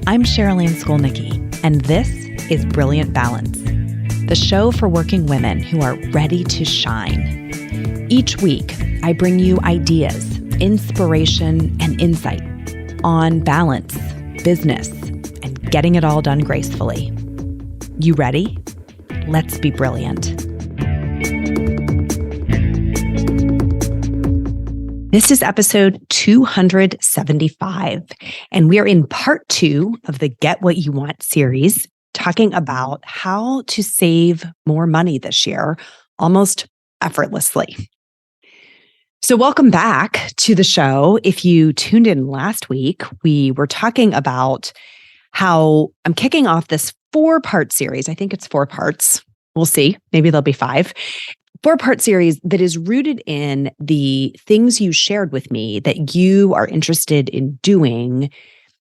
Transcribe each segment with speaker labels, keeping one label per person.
Speaker 1: I'm Sherilyn Skolnicki, and this is Brilliant Balance, the show for working women who are ready to shine. Each week, I bring you ideas, inspiration, and insight on balance, business, and getting it all done gracefully. You ready? Let's be brilliant. This is episode 275, and we are in part 2 of the Get What You Want series, talking about how to save more money this year, almost effortlessly. So welcome back to the show. If you tuned in last week, we were talking about how I'm kicking off this 4-part series. I think it's 4 parts. We'll see. Maybe there'll be 5. 4-part series that is rooted in the things you shared with me that you are interested in doing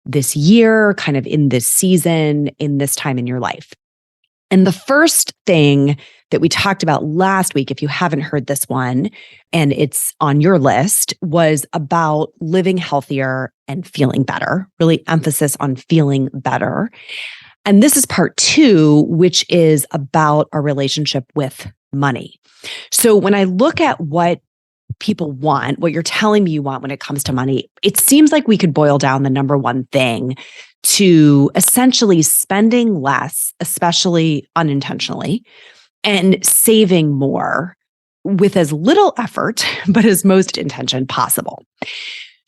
Speaker 1: this year, kind of in this season, in this time in your life. And the first thing that we talked about last week, if you haven't heard this one, and it's on your list, was about living healthier and feeling better, really emphasis on feeling better. And this is part 2, which is about our relationship with money. So when I look at what people want, what you're telling me you want when it comes to money, it seems like we could boil down the number one thing to essentially spending less, especially unintentionally, and saving more with as little effort, but as most intention possible.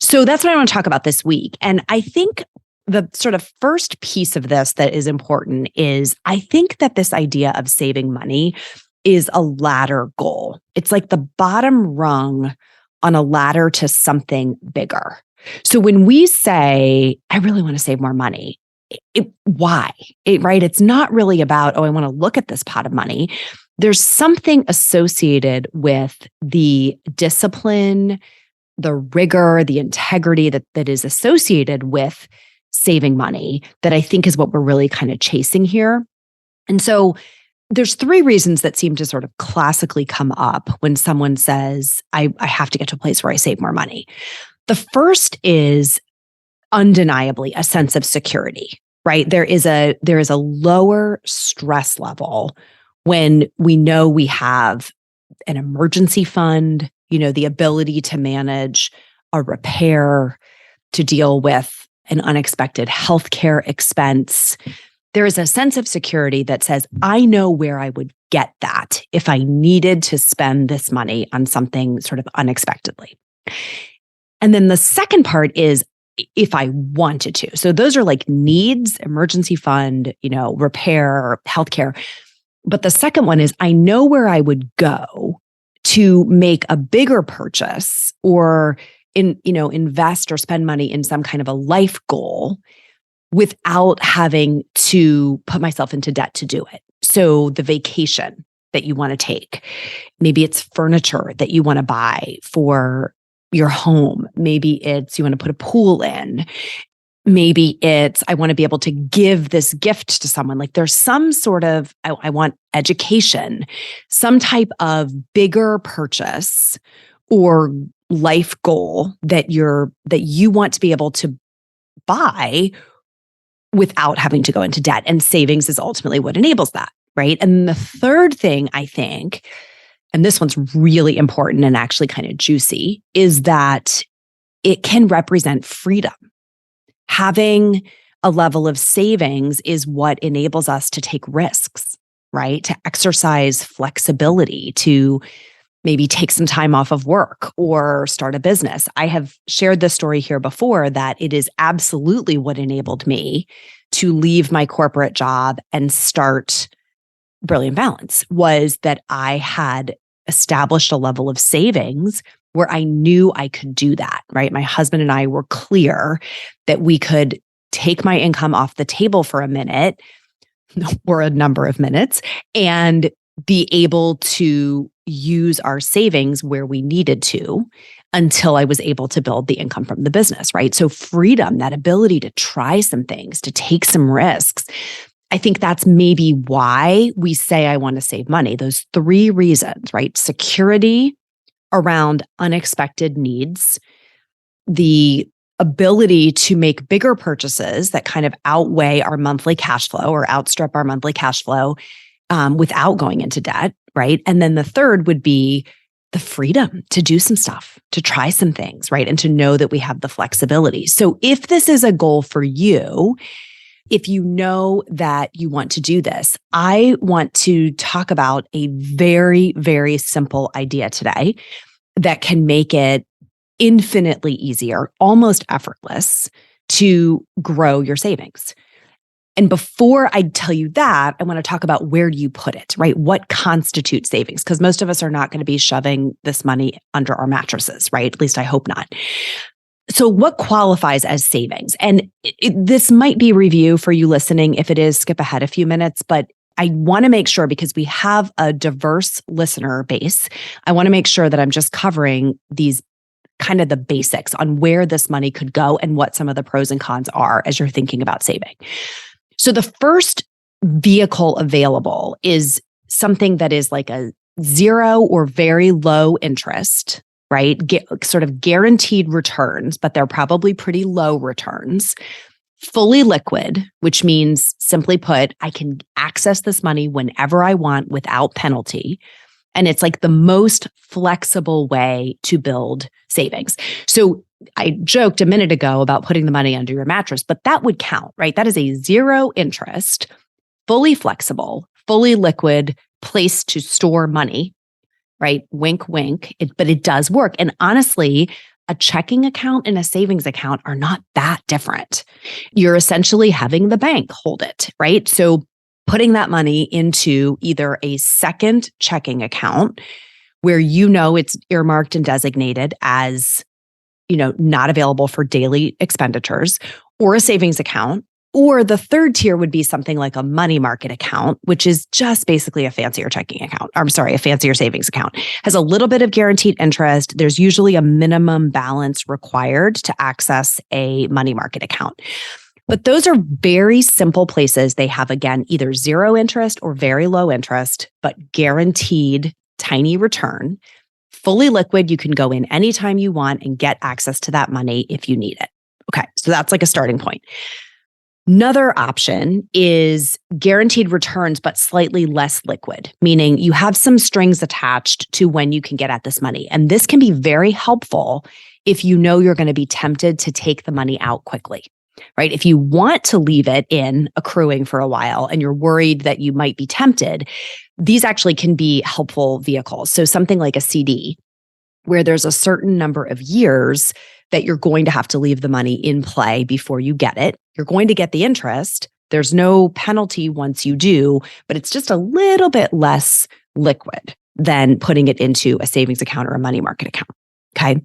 Speaker 1: So that's what I want to talk about this week. And I think the sort of first piece of this that is important is I think that this idea of saving money is a ladder goal. It's like the bottom rung on a ladder to something bigger. So when we say, I really want to save more money, why? Right? It's not really about, oh, I want to look at this pot of money. There's something associated with the discipline, the rigor, the integrity that is associated with saving money that I think is what we're really kind of chasing here. And so there's 3 reasons that seem to sort of classically come up when someone says, I have to get to a place where I save more money. The first is undeniably a sense of security, right? There is a lower stress level when we know we have an emergency fund, the ability to manage a repair, to deal with an unexpected healthcare expense. There is a sense of security that says, I know where I would get that if I needed to spend this money on something sort of unexpectedly. And then the second part is if I wanted to. So those are like needs, emergency fund, repair, healthcare. But the second one is I know where I would go to make a bigger purchase or invest or spend money in some kind of a life goal without having to put myself into debt to do it. So the vacation that you want to take, maybe it's furniture that you want to buy for your home. Maybe it's you want to put a pool in. Maybe it's I want to be able to give this gift to someone. Like there's some sort of, I want education, some type of bigger purchase or life goal that you want to be able to buy without having to go into debt. And savings is ultimately what enables that, right? And the third thing I think, and this one's really important and actually kind of juicy, is that it can represent freedom. Having a level of savings is what enables us to take risks, right? To exercise flexibility, to maybe take some time off of work or start a business. I have shared this story here before that it is absolutely what enabled me to leave my corporate job and start Brilliant Balance, was that I had established a level of savings where I knew I could do that, right? My husband and I were clear that we could take my income off the table for a minute or a number of minutes and be able to use our savings where we needed to until I was able to build the income from the business, right? So freedom, that ability to try some things, to take some risks. I think that's maybe why we say I want to save money. Those 3 reasons, right? Security around unexpected needs, the ability to make bigger purchases that kind of outweigh our monthly cash flow or outstrip our monthly cash flow without going into debt, right? And then the third would be the freedom to do some stuff, to try some things, right? And to know that we have the flexibility. So if this is a goal for you, if you know that you want to do this, I want to talk about a very, very simple idea today that can make it infinitely easier, almost effortless to grow your savings. And before I tell you that, I want to talk about where do you put it, right? What constitutes savings? Because most of us are not going to be shoving this money under our mattresses, right? At least I hope not. So what qualifies as savings? And this might be review for you listening. If it is, skip ahead a few minutes, but I want to make sure, because we have a diverse listener base, I want to make sure that I'm just covering these kind of the basics on where this money could go and what some of the pros and cons are as you're thinking about saving. So the first vehicle available is something that is like a zero or very low interest, right? Sort of guaranteed returns, but they're probably pretty low returns. Fully liquid, which means, simply put, I can access this money whenever I want without penalty. And it's like the most flexible way to build savings. So I joked a minute ago about putting the money under your mattress, but that would count, right? That is a zero interest, fully flexible, fully liquid place to store money, right? Wink, wink. But it does work. And honestly, a checking account and a savings account are not that different. You're essentially having the bank hold it, right? So putting that money into either a second checking account where you know it's earmarked and designated as, not available for daily expenditures, or a savings account. Or the third tier would be something like a money market account, which is just basically a fancier checking account. A fancier savings account. Has a little bit of guaranteed interest. There's usually a minimum balance required to access a money market account. But those are very simple places. They have, again, either zero interest or very low interest, but guaranteed tiny return. Fully liquid, you can go in anytime you want and get access to that money if you need it. Okay, so that's like a starting point. Another option is guaranteed returns, but slightly less liquid, meaning you have some strings attached to when you can get at this money. And this can be very helpful if you know you're going to be tempted to take the money out quickly, right? If you want to leave it in accruing for a while and you're worried that you might be tempted, these actually can be helpful vehicles. So something like a CD, where there's a certain number of years that you're going to have to leave the money in play before you get it. You're going to get the interest. There's no penalty once you do, but it's just a little bit less liquid than putting it into a savings account or a money market account. Okay.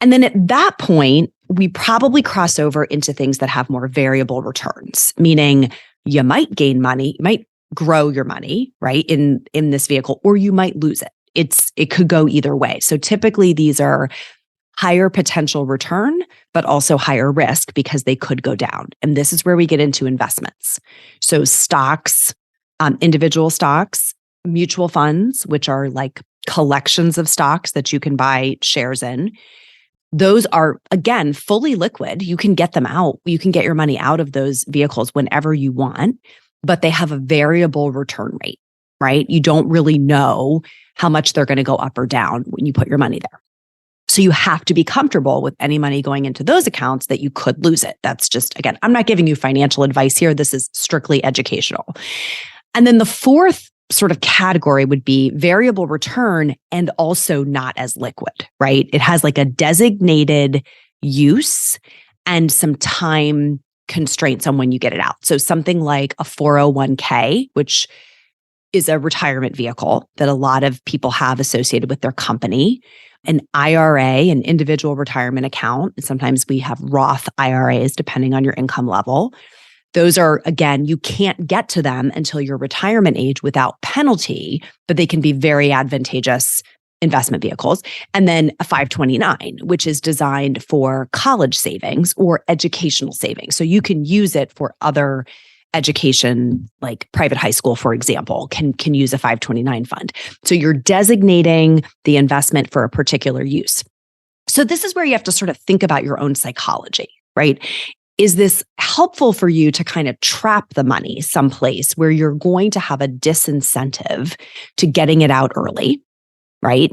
Speaker 1: And then at that point, we probably cross over into things that have more variable returns, meaning you might gain money, you might grow your money, right, in this vehicle, or you might lose it. It could go either way. So typically these are higher potential return, but also higher risk because they could go down. And this is where we get into investments. So stocks, individual stocks, mutual funds, which are like collections of stocks that you can buy shares in. Those are, again, fully liquid. You can get them out. You can get your money out of those vehicles whenever you want, but they have a variable return rate, right? You don't really know how much they're going to go up or down when you put your money there. So you have to be comfortable with any money going into those accounts that you could lose it. That's just, again, I'm not giving you financial advice here. This is strictly educational. And then the fourth sort of category would be variable return and also not as liquid, right? It has like a designated use and some time constraints on when you get it out. So something like a 401k, which is a retirement vehicle that a lot of people have associated with their company, an IRA, an individual retirement account. And sometimes we have Roth IRAs depending on your income level. Those are, again, you can't get to them until your retirement age without penalty, but they can be very advantageous investment vehicles. And then a 529, which is designed for college savings or educational savings. So you can use it for other education, like private high school, for example, can use a 529 fund. So you're designating the investment for a particular use. So this is where you have to sort of think about your own psychology, right? Is this helpful for you to kind of trap the money someplace where you're going to have a disincentive to getting it out early, right?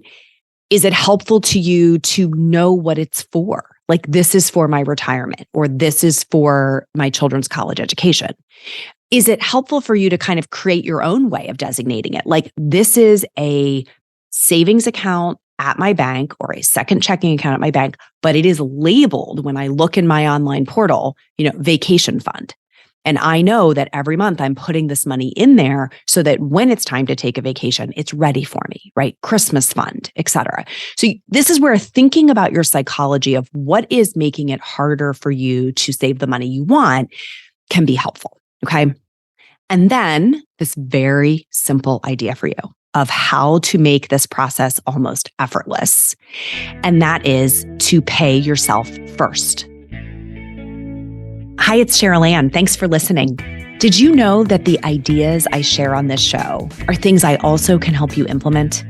Speaker 1: Is it helpful to you to know what it's for? Like, this is for my retirement, or this is for my children's college education. Is it helpful for you to kind of create your own way of designating it? Like, this is a savings account at my bank or a second checking account at my bank, but it is labeled when I look in my online portal, vacation fund. And I know that every month I'm putting this money in there so that when it's time to take a vacation, it's ready for me, right? Christmas fund, et cetera. So this is where thinking about your psychology of what is making it harder for you to save the money you want can be helpful, okay? And then this very simple idea for you of how to make this process almost effortless. And that is to pay yourself first. Hi, it's Cheryl Ann. Thanks for listening. Did you know that the ideas I share on this show are things I also can help you implement?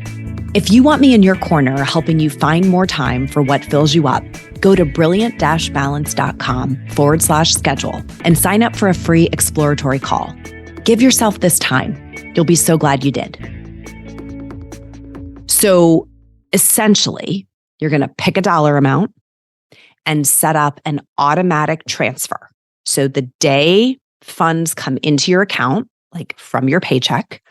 Speaker 1: If you want me in your corner helping you find more time for what fills you up, go to brilliant-balance.com/schedule and sign up for a free exploratory call. Give yourself this time. You'll be so glad you did. So essentially, you're going to pick a dollar amount and set up an automatic transfer. So the day funds come into your account, like from your paycheck,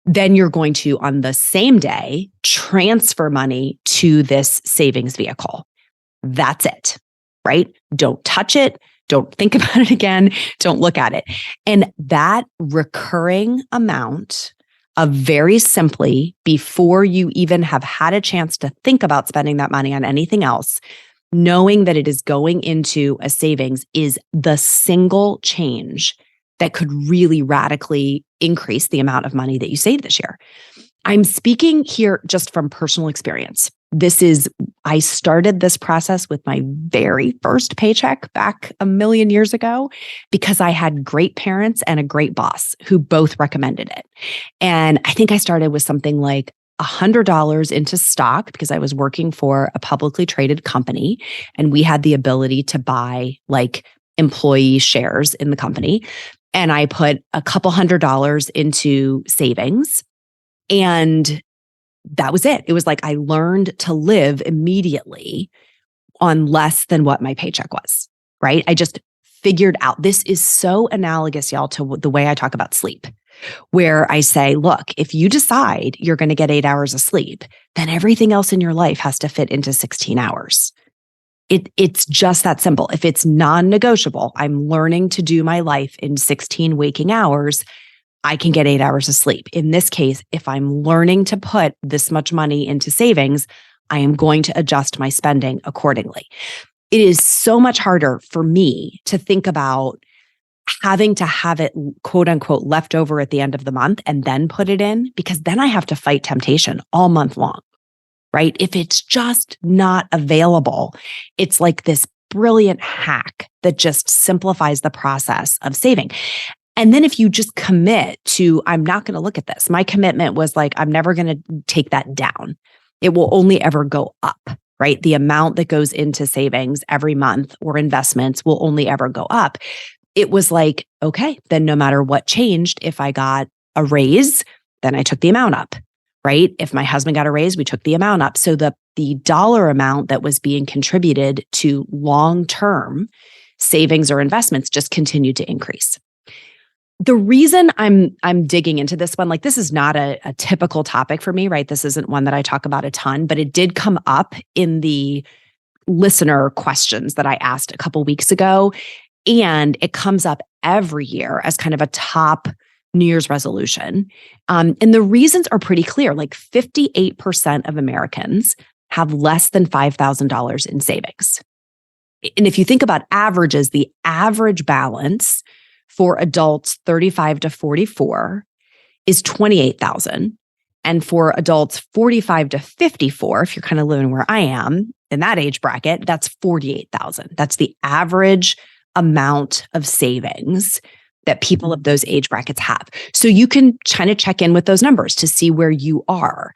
Speaker 1: then you're going to, on the same day, transfer money to this savings vehicle. That's it, right? Don't touch it. Don't think about it again. Don't look at it. And that recurring amount of, very simply, before you even have had a chance to think about spending that money on anything else, knowing that it is going into a savings is the single change that could really radically increase the amount of money that you save this year. I'm speaking here just from personal experience. I started this process with my very first paycheck back a million years ago because I had great parents and a great boss who both recommended it. And I think I started with something like $100 into stock because I was working for a publicly traded company and we had the ability to buy like employee shares in the company. And I put a couple $100 into savings, and that was it. It was like I learned to live immediately on less than what my paycheck was, right? I just figured out, this is so analogous, y'all, to the way I talk about sleep, where I say, look, if you decide you're going to get 8 hours of sleep, then everything else in your life has to fit into 16 hours. It's just that simple. If it's non-negotiable, I'm learning to do my life in 16 waking hours, I can get 8 hours of sleep. In this case, if I'm learning to put this much money into savings, I am going to adjust my spending accordingly. It is so much harder for me to think about having to have it, quote unquote, left over at the end of the month and then put it in, because then I have to fight temptation all month long, right? If it's just not available, it's like this brilliant hack that just simplifies the process of saving. And then if you just commit to, I'm not going to look at this. My commitment was like, I'm never going to take that down. It will only ever go up, right? The amount that goes into savings every month or investments will only ever go up. It was like, okay, then no matter what changed, if I got a raise, then I took the amount up, right? If my husband got a raise, we took the amount up. So the dollar amount that was being contributed to long-term savings or investments just continued to increase. The reason I'm digging into this one, like this is not a typical topic for me, right? This isn't one that I talk about a ton, but it did come up in the listener questions that I asked a couple weeks ago. And it comes up every year as kind of a top New Year's resolution. And the reasons are pretty clear. Like 58% of Americans have less than $5,000 in savings. And if you think about averages, the average balance for adults 35 to 44 is $28,000. And for adults 45 to 54, if you're kind of living where I am in that age bracket, that's $48,000. That's the average amount of savings that people of those age brackets have. So you can kind of check in with those numbers to see where you are.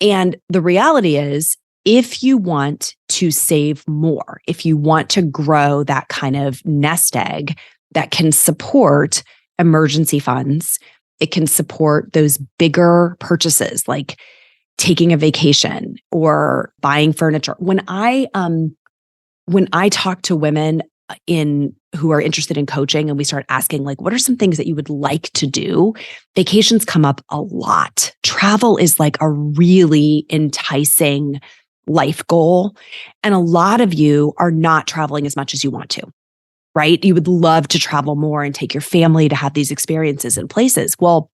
Speaker 1: And the reality is, if you want to save more, if you want to grow that kind of nest egg that can support emergency funds, it can support those bigger purchases like taking a vacation or buying furniture. When I talk to women who are interested in coaching and we start asking, like, what are some things that you would like to do? Vacations come up a lot. Travel is like a really enticing life goal. And a lot of you are not traveling as much as you want to, right? You would love to travel more and take your family to have these experiences in places. Well,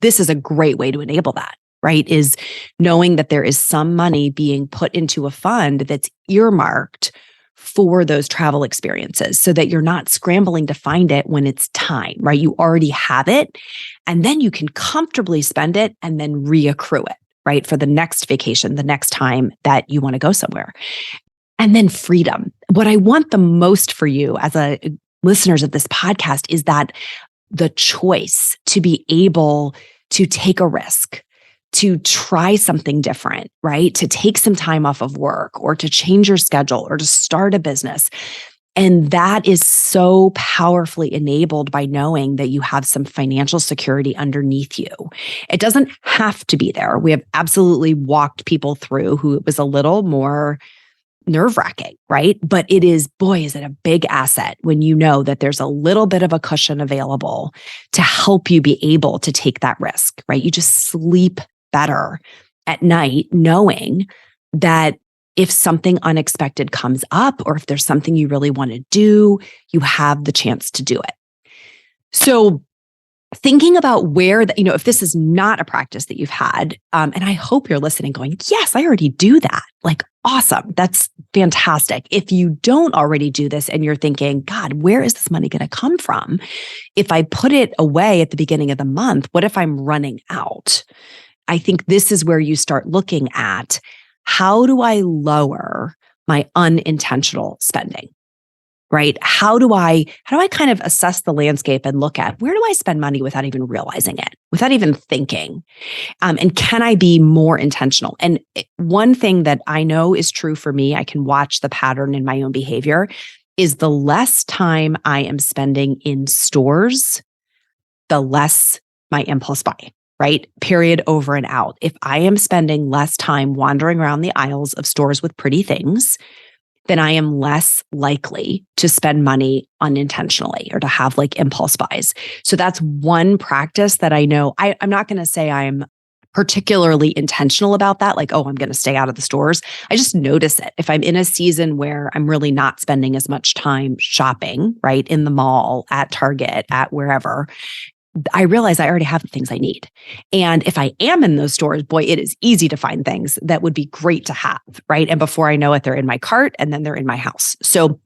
Speaker 1: this is a great way to enable that, right? Is knowing that there is some money being put into a fund that's earmarked for those travel experiences so that you're not scrambling to find it when it's time, right? You already have it, and then you can comfortably spend it and then reaccrue it, right? For the next vacation, the next time that you want to go somewhere. And then freedom. What I want the most for you as listeners of this podcast is that the choice to be able to take a risk, to try something different, right? To take some time off of work or to change your schedule or to start a business. And that is so powerfully enabled by knowing that you have some financial security underneath you. It doesn't have to be there. We have absolutely walked people through who it was a little more nerve-wracking, right? But it is, boy, is it a big asset when you know that there's a little bit of a cushion available to help you be able to take that risk, right? You just sleep better at night knowing that if something unexpected comes up or if there's something you really want to do, you have the chance to do it. So thinking about where, if this is not a practice that you've had, and I hope you're listening going, yes, I already do that. Like, awesome. That's fantastic. If you don't already do this and you're thinking, God, where is this money going to come from? If I put it away at the beginning of the month, what if I'm running out? I think this is where you start looking at, how do I lower my unintentional spending? Right? How do I kind of assess the landscape and look at, where do I spend money without even realizing it, without even thinking? And can I be more intentional? And one thing that I know is true for me, I can watch the pattern in my own behavior, is the less time I am spending in stores, the less my impulse buy, right? Period, over and out. If I am spending less time wandering around the aisles of stores with pretty things, then I am less likely to spend money unintentionally or to have like impulse buys. So that's one practice that I know. I'm not going to say I'm particularly intentional about that, like, oh, I'm going to stay out of the stores. I just notice it. If I'm in a season where I'm really not spending as much time shopping, right, in the mall, at Target, at wherever, I realize I already have the things I need. And if I am in those stores, boy, it is easy to find things that would be great to have, right? And before I know it, they're in my cart and then they're in my house. So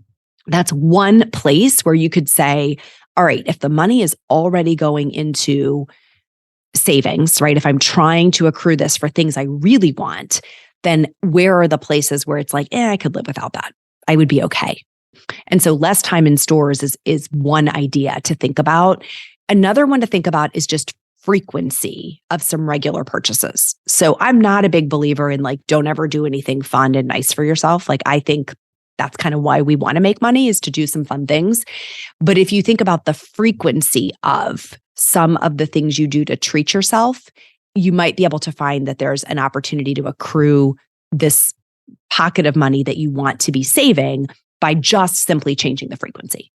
Speaker 1: that's one place where you could say, all right, if the money is already going into savings, right? If I'm trying to accrue this for things I really want, then where are the places where it's like, I could live without that. I would be okay. And so less time in stores is one idea to think about. Another one to think about is just frequency of some regular purchases. So I'm not a big believer in like, don't ever do anything fun and nice for yourself. Like, I think that's kind of why we want to make money, is to do some fun things. But if you think about the frequency of some of the things you do to treat yourself, you might be able to find that there's an opportunity to accrue this pocket of money that you want to be saving by just simply changing the frequency.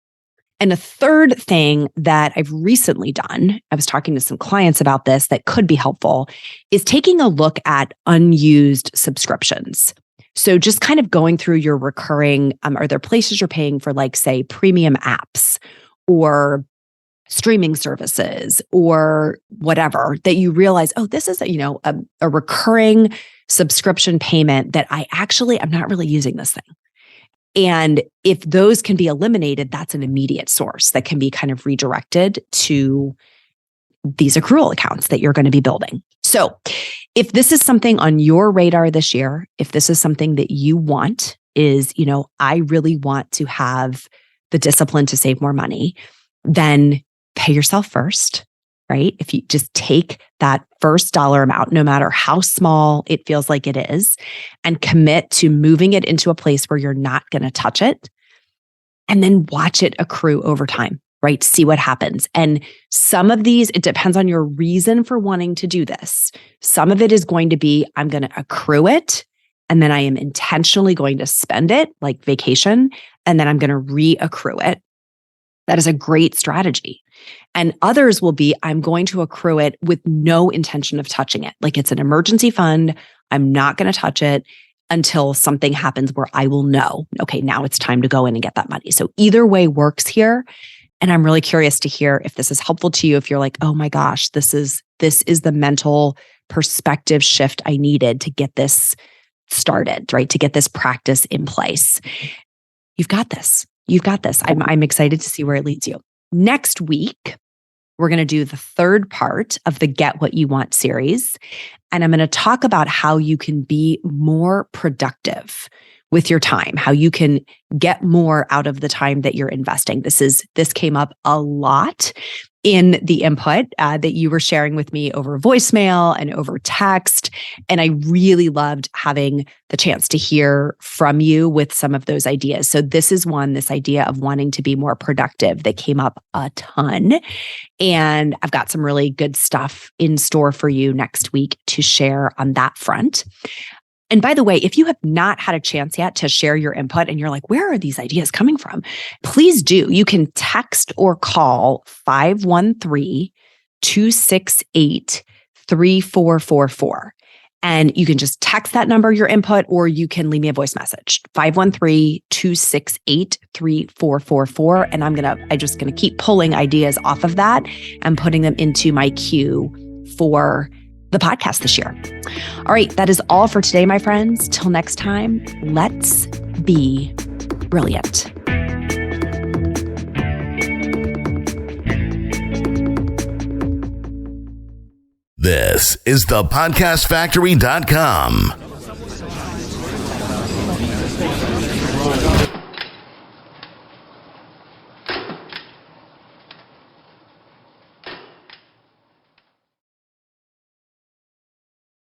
Speaker 1: And a third thing that I've recently done, I was talking to some clients about this that could be helpful, is taking a look at unused subscriptions. So just kind of going through your recurring, are there places you're paying for, like, say, premium apps or streaming services or whatever, that you realize, oh, this is a recurring subscription payment that I'm not really using this thing. And if those can be eliminated, that's an immediate source that can be kind of redirected to these accrual accounts that you're going to be building. So if this is something on your radar this year, if this is something that you want, is, I really want to have the discipline to save more money, then pay yourself first. right? If you just take that first dollar amount, no matter how small it feels like it is, and commit to moving it into a place where you're not going to touch it, and then watch it accrue over time, right? See what happens. And some of these, it depends on your reason for wanting to do this. Some of it is going to be, I'm going to accrue it, and then I am intentionally going to spend it, like vacation, and then I'm going to reaccrue it. That is a great strategy. And others will be, I'm going to accrue it with no intention of touching it. Like it's an emergency fund. I'm not going to touch it until something happens where I will know, okay, now it's time to go in and get that money. So either way works here. And I'm really curious to hear if this is helpful to you, if you're like, oh my gosh, this is the mental perspective shift I needed to get this started, right? To get this practice in place. You've got this. You've got this. I'm excited to see where it leads you. Next week, we're going to do the third part of the Get What You Want series. And I'm going to talk about how you can be more productive with your time, how you can get more out of the time that you're investing. This came up a lot in the input that you were sharing with me over voicemail and over text. And I really loved having the chance to hear from you with some of those ideas. So this is this idea of wanting to be more productive that came up a ton. And I've got some really good stuff in store for you next week to share on that front. And by the way, if you have not had a chance yet to share your input and you're like, where are these ideas coming from? Please do. You can text or call 513-268-3444. And you can just text that number, your input, or you can leave me a voice message, 513-268-3444. And I'm just going to keep pulling ideas off of that and putting them into my queue for the podcast this year. All right, that is all for today, my friends. Till next time, let's be brilliant.
Speaker 2: This is thepodcastfactory.com.